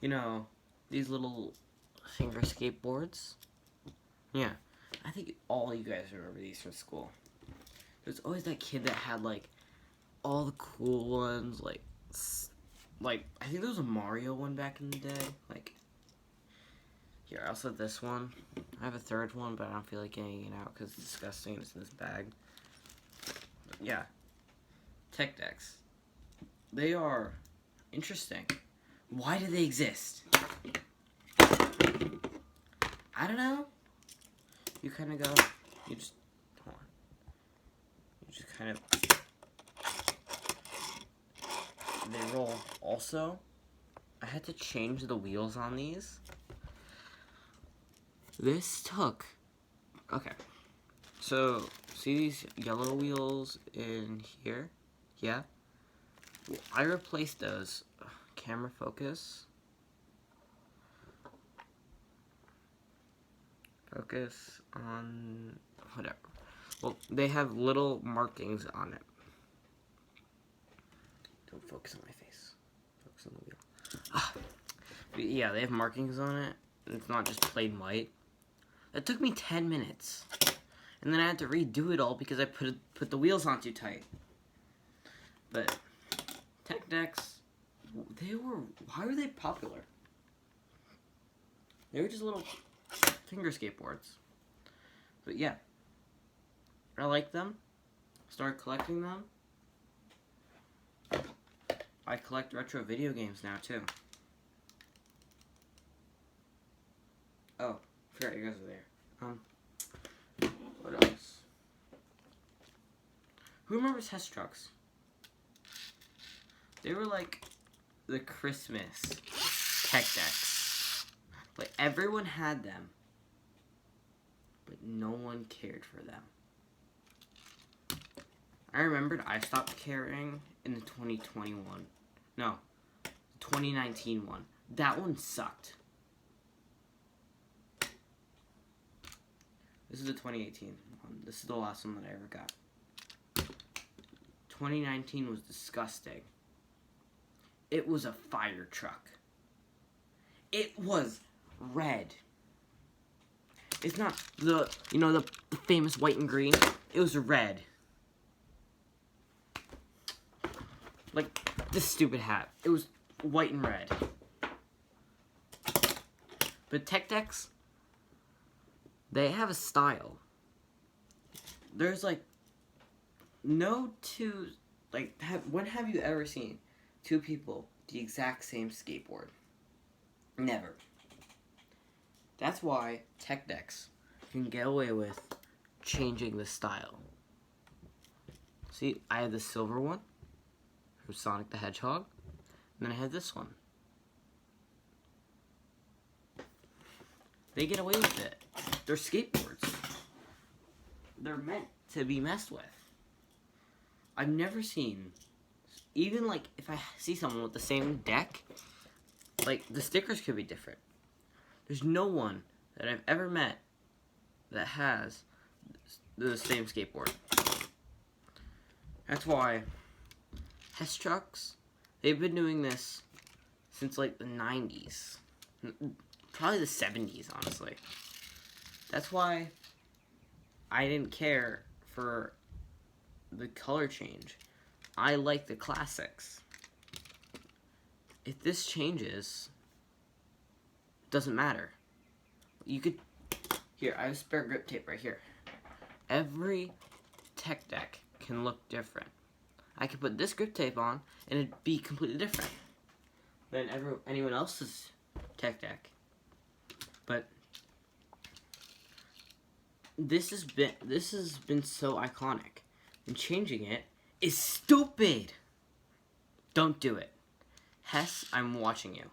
You know, these little finger skateboards. Yeah, I think all you guys remember these from school. There's always that kid that had like all the cool ones, like I think there was a Mario one back in the day. Like, here, I also have this one. I have a third one, but I don't feel like getting it out because it's disgusting. It's in this bag. But yeah, tech decks. They are interesting. Why do they exist? I don't know. You kind of go. You just hold on. You just kind of. They roll. Also, I had to change the wheels on these. This took. Okay. So, see these yellow wheels in here? Yeah? Well, I replaced those. Camera focus. Focus on. Whatever. Well, they have little markings on it. Don't focus on my face. Focus on the wheel. Ah. But yeah, they have markings on it. It's not just plain white. That took me 10 minutes. And then I had to redo it all because I put the wheels on too tight. But tech decks, why were they popular? They were just little finger skateboards. But yeah, I like them. Started collecting them. I collect retro video games now too. Oh, forgot you guys were there. What else? Who remembers Hess trucks? They were like the Christmas tech decks. Like everyone had them, but no one cared for them. I remembered I stopped caring in the 2021. No, 2019 one. That one sucked. This is the 2018 one. This is the last one that I ever got. 2019 was disgusting. It was a fire truck. It was red. It's not the famous white and green. It was red. Like this stupid hat. It was white and red. But tech decks, they have a style. There's like no two, like when have you ever seen two people the exact same skateboard? Never. That's why tech decks can get away with changing the style. See, I have the silver one from Sonic the Hedgehog, and then I have this one. They get away with it. They're skateboards. They're meant to be messed with. I've never seen, even like if I see someone with the same deck, like the stickers could be different. There's no one that I've ever met that has the same skateboard. That's why Hess trucks, they've been doing this since like the 90s. Probably the 70s, honestly. That's why I didn't care for the color change. I like the classics. If this changes, it doesn't matter. You could... Here, I have spare grip tape right here. Every tech deck can look different. I could put this grip tape on, and it'd be completely different than anyone else's tech deck. But this has been so iconic, and changing it is stupid. Don't do it. Hess, I'm watching you.